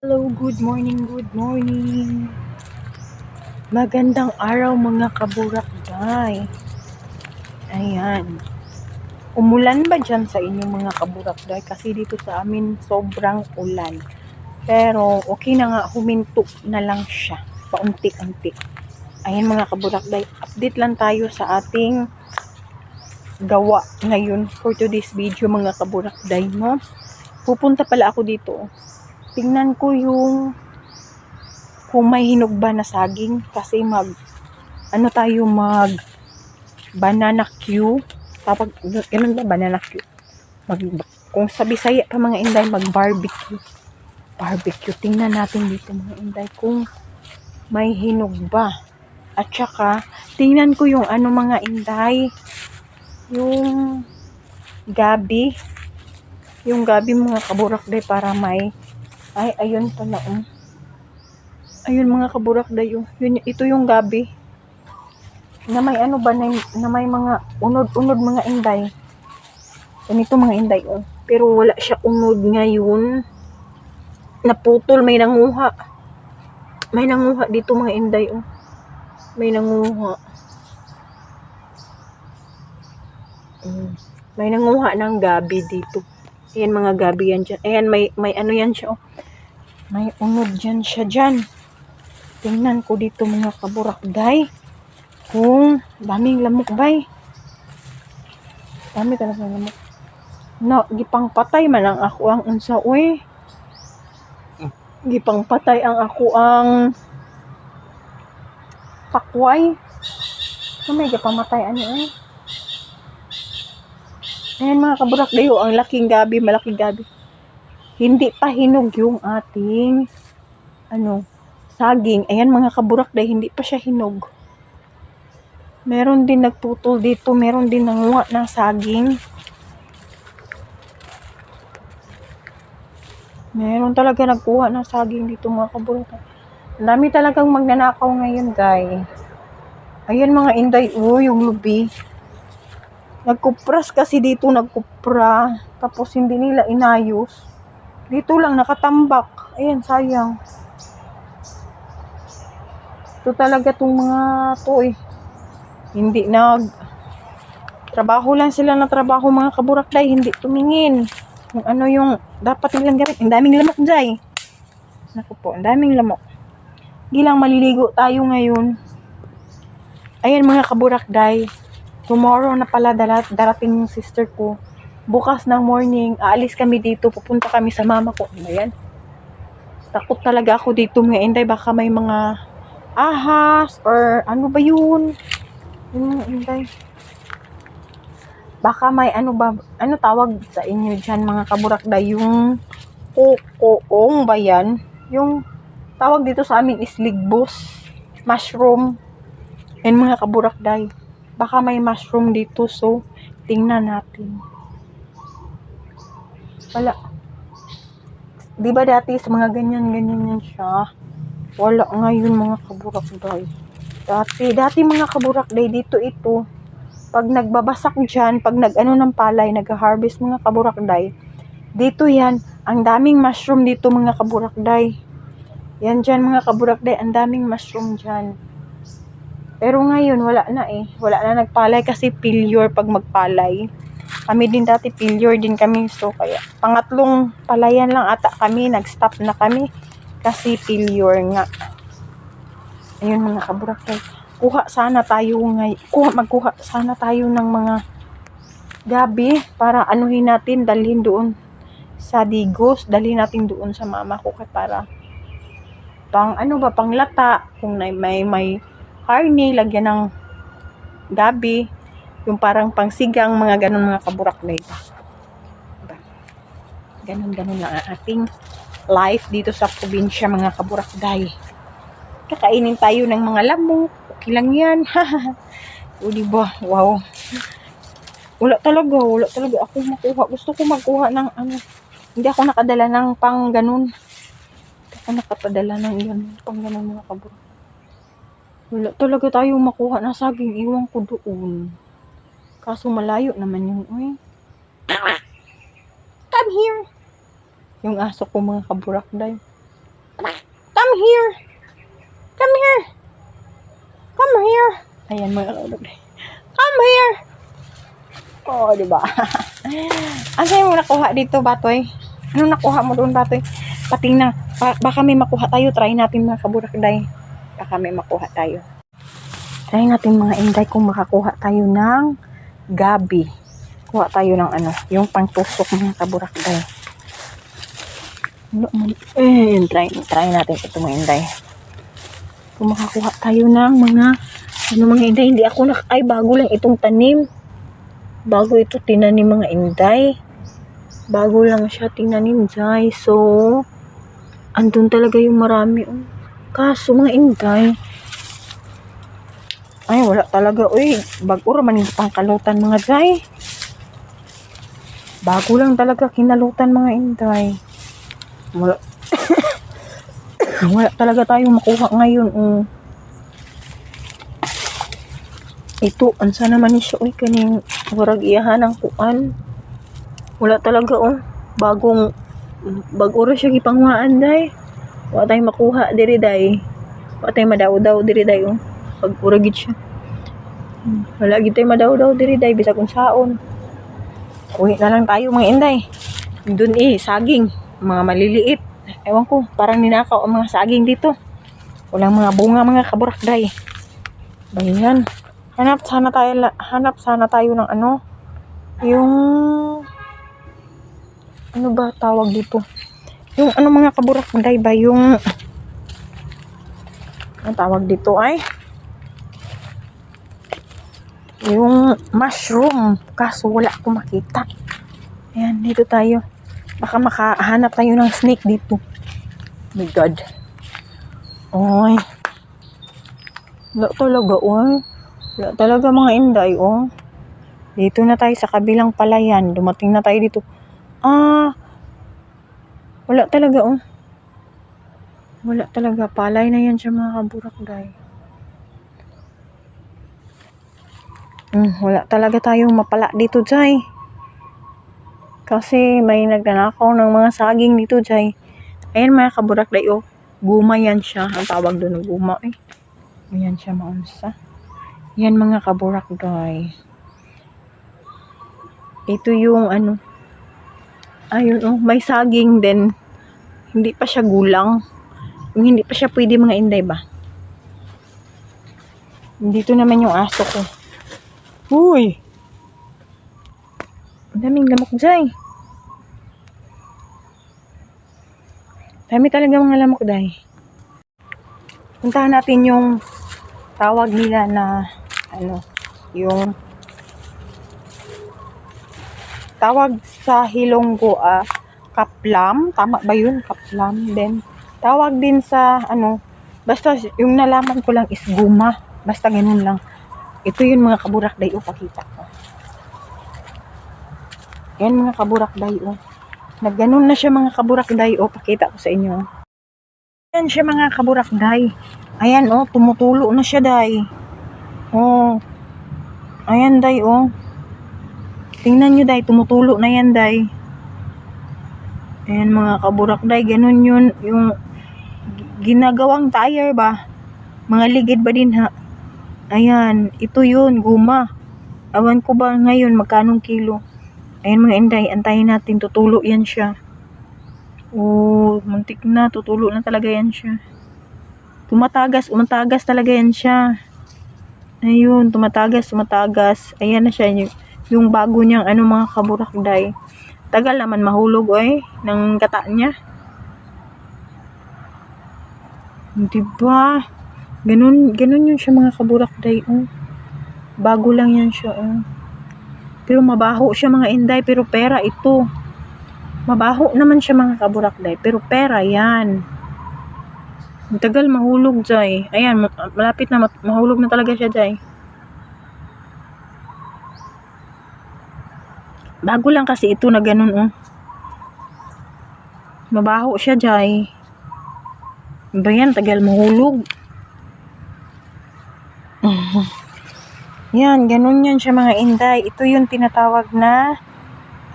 Hello, good morning, good morning. Magandang araw mga kaburakday. Ayan. Umulan ba dyan sa inyong mga kaburakday? Kasi dito sa amin sobrang ulan. Pero okay na nga, huminto na lang siya. Paunti-unti. Ayan mga kaburakday, update lang tayo sa ating gawa ngayon for today's video mga kaburakday, no? Pupunta pala ako dito. Tingnan ko yung kung may hinog ba na saging kasi mag banana Q. Tapos ganun ba banana Q? Kung sa Bisaya pa mga Inday mag barbecue. Barbecue. Tingnan natin dito mga Inday kung may hinog ba. At saka tingnan ko yung mga Inday, yung gabi. Yung gabi mga kaburakday para may ayun pala ayun mga kaburakday ito yung gabi na may na may mga unod-unod mga Inday. Ganito mga Inday pero wala siya unod ngayon. Naputol, may nanguha. May nanguha dito mga Inday May nanguha. May nanguha ng gabi dito. Ayan mga gabi yan dyan. Ayan may ano yan siya May unod dyan siya dyan. Tingnan ko dito mga kaburakday. Kung daming lamok bay. Dami talaga lamok. No, gipang patay man ang ako ang unsa Gipang patay ang ako ang pakway. May gipamatay ani Ayan mga kaburakday ang laking gabi, malaking gabi. Hindi pa hinog yung ating saging. Ayan mga kaburakday, hindi pa siya hinog. Meron din nagputol dito, meron din nanguha ng saging. Meron talaga nagkuha ng saging dito mga kaburakday. Ang dami talagang magnanakaw ngayon, guys. Ayan mga Inday, yung lubi. Nagkupras kasi dito, nagkupra. Tapos hindi nila inayos. Dito lang nakatambak. Ayan, sayang. Ito talaga tong mga to Hindi trabaho lang sila na trabaho mga kaburakday, hindi tumingin. Kung ano yung dapat nilang gawin. Ang daming lamok dyan. Naku po, ang daming lamok. Gilang maliligo tayo ngayon. Ayan mga kaburakday. Tomorrow na pala darating yung sister ko. Bukas ng morning, aalis kami dito. Pupunta kami sa mama ko. Ayan. Takot talaga ako dito mga Inday. Baka may mga ahas or ano ba yun? Yung mga Inday. Baka may tawag sa inyo dyan mga kaburakday, yung kukoong ba yan? Yung tawag dito sa amin is ligbos, mushroom. And mga kaburakday, baka may mushroom dito, so tingnan natin. Wala. Di ba dati sa mga ganyan yan siya? Wala ngayon mga kaburakday. Dati mga kaburakday dito pag nagbabasak dyan, pag ng palay, nag-harvest mga kaburakday, dito yan, ang daming mushroom dito mga kaburakday. Yan dyan mga kaburakday, ang daming mushroom dyan. Pero ngayon, wala na Wala na nagpalay kasi failure pag magpalay. Kami din dati, failure din kami. So, kaya, pangatlong palayan lang ata kami, nag-stop na kami. Kasi failure nga. Ayun mga kaburakday. Magkuha sana tayo ng mga gabi para anuhin natin, dalhin doon sa Digos, dalhin natin doon sa mama ko para panglata, kung may karne, lagyan ng gabi, yung parang pangsigang, mga ganun mga kaburakday. Ganun lang ang ating life dito sa probinsya mga kaburakday. Kakainin tayo ng mga lamok. Okay lang yan. O diba? Wow. Wala talaga ako makuha. Gusto ko magkuha ng Hindi ako nakadala ng pang ganun. Hindi ako nakapadala ng pang ganun mga kaburakday. Wala talaga tayong makuha na saging. Iwan ko doon. Kaso malayo naman yun. Come here. Yung aso ko mga kaburakday. here. Come here. Come here. Ayan mga kaburaklay. Come here. Oh, diba? Ano yung nakuha dito, Batoy? Ano nakuha mo doon, Batoy? Patingnan. Baka may makuha tayo. Try natin mga kaburaklay. Baka may makuha tayo. Try natin mga inday kung makakuha tayo ng gabi. Kuha tayo ng ano, yung pangtusok mga kaburaklay. Try natin ito mga inday. Kung makakuha tayo ng mga inday, hindi ako ay bago lang itong tanim. Bago ito tinanim mga inday. Bago lang siya tinanim, guys. So, andun talaga yung marami. Kaso mga inday, ay wala talaga. Uy, bago raman yung pangkalutan mga guys. Bago lang talaga kinalutan mga inday. Wala. Wala talaga tayong makuha ngayon. Ito, ansa naman ni siya. Uy, kaning warag iyahan ang kuan. Wala talaga, bago ra siya gipangwaan, day. Wala tayong makuha, diri, day. Wala tayong madaw-daw, diri, day, pag uragid siya. Wala gid tayong madaw-daw, diri, day. Bisa kung saon. Uwi na lang tayo, mga inday. Doon, saging. Mga maliliit. Ewan ko, parang ninakaw ang mga saging dito. Walang mga bunga, mga kaburakday. Bayan. Hanap sana tayo ng ano, yung ano ba tawag dito? Yung ano mga kaburakday ba, yung ang tawag dito ay yung mushroom. Kaso wala akong makita. Ayan, dito tayo. Baka makahanap tayo ng snake dito. Oh my God. Oy. Wala talaga, Wala talaga mga inday, Dito na tayo sa kabilang palayan. Dumating na tayo dito. Wala talaga, Wala talaga. Palay na yan siya mga kaburakday. Wala talaga tayong mapala dito, Jay. Kasi may nagnanakaw ng mga saging dito, Jay. Ayan mga kaburakday, Guma yan siya. Ang tawag doon ng guma, Ayan siya, maunsa. Yan mga kaburakday. Ito yung ano. Ayun, may saging din. Hindi pa siya gulang. Yung hindi pa siya pwede mga inday ba? Dito naman yung aso ko. Uy! Ang daming lamok, Jay. Dami talaga mga lamok, Day. Puntahan natin yung tawag nila na yung tawag sa Hilonggo, kaplam. Tama ba yun? Kaplam. Then, tawag din sa basta yung nalaman ko lang is guma. Basta ganun lang. Ito yun mga kaburakday, pakita ko. Yan mga kaburakday, Nagganon na siya mga kaburakday, pakita ko sa inyo. Yan siya mga kaburakday. Ayan, tumutulo na siya, day. Ayan, day, Tingnan nyo, day, tumutulo na yan, day. Ayan mga kaburakday, ganun yun, yung ginagawang tire ba? Mga ligid ba din, ha? Ayan, ito yun, guma. Awan ko ba ngayon, magkanong kilo? Ayan mga inday, antayin natin, tutulo yan siya. Muntik na, tutulo na talaga yan siya. Umatagas talaga yan siya. Ayun, tumatagas. Ayan na siya, yung bago niyang mga kaburakday. Tagal naman mahulog, ng gata niya. Diba? Ganun yun siya mga kaburakday, Bago lang yan siya, Pero mabaho siya mga inday, pero pera ito. Mabaho naman siya mga kaburakday, pero pera yan. Ang tagal mahulog, Jay. Ayan, malapit na mahulog na talaga siya, Jay. Bago lang kasi ito na ganun, Mabaho siya, Jay. Ba yan, tagal mahulog. Yan, ganun yan siya mga inday. Ito yung tinatawag na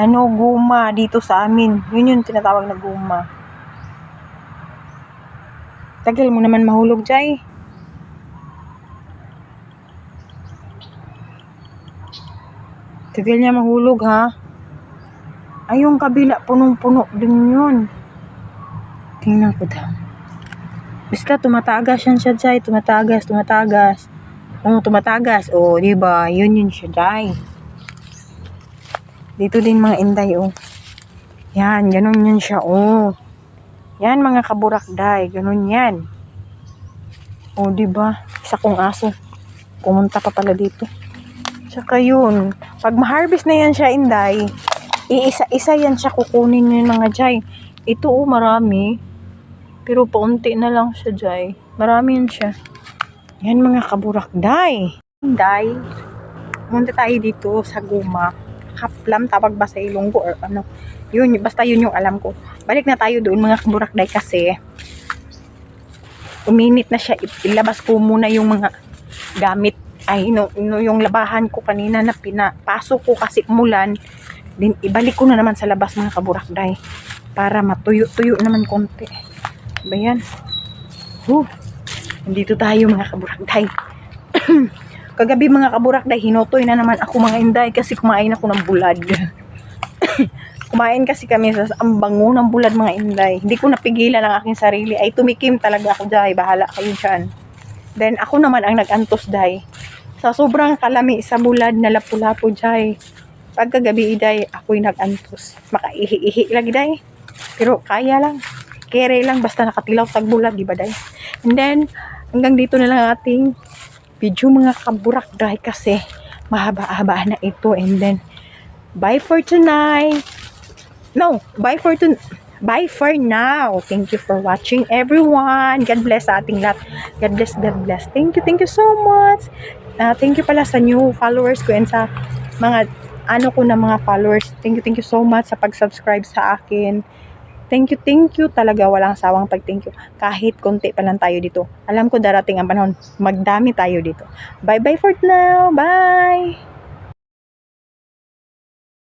guma dito sa amin. Yun yung tinatawag na guma. Tagal mo naman mahulog, Jai. Tagal niya mahulog, ha? Ay, yung kabila, punong-puno din yun. Tingnan ko daw. Basta tumatagas yan siya, Jai. Tumatagas. Tumatagas. Diba? Yun siya, Jai. Dito din mga inday, Yan, ganun yan siya, Yan, mga kaburakday. Ganun yan. Diba? Isa kong aso. Pumunta pa pala dito. Tsaka yun. Pag ma-harvest na yan siya, inday, iisa-isa yan siya kukunin yung mga Jai. Ito, marami. Pero paunti na lang siya, Jai. Marami yan siya. Yan, mga kaburakday. Inday, pumunta tayo dito sa Guma. Haplam, tawag ba sa Ilonggo or ano. Yun, basta yun yung alam ko. Balik na tayo doon, mga kaburakday, kasi uminit na siya. Ilabas ko muna yung mga gamit. Ay, yung labahan ko kanina na pinapasok ko kasi umulan. Din, ibalik ko na naman sa labas, mga kaburakday. Para matuyo-tuyo naman konti. Ba yan? Nandito tayo, mga kaburakday. Kagabi, mga kaburakday, hinutoy na naman ako, mga inday, kasi kumain ako ng bulad. Kumain kasi kami sa ang bango ng bulad, mga inday. Hindi ko napigilan ang aking sarili. Ay, tumikim talaga ako, Jai. Bahala kayo dyan. Then, ako naman ang nag-antos, Jai. Sa sobrang kalami sa bulad na lapu-lapu, Jai. Pagkagabi, Jai, ako'y nag-antos. Makaihi-ihi lagi, Jai. Pero kaya lang. Kere lang, basta nakatilaw tag bulad, di ba, Jai? And then, hanggang dito na lang ating video, mga kaburakday, kasi mahaba-haba na ito. And then, bye for tonight. No, bye for now. Thank you for watching, everyone. God bless sa ating lahat. God bless, God bless. Thank you so much. Thank you pala sa new followers ko and sa mga ko na mga followers. Thank you so much sa pag-subscribe sa akin. Thank you talaga, walang sawang pag-thank you. Kahit konti pa lang tayo dito. Alam ko darating ang panahon, magdami tayo dito. Bye for now. Bye.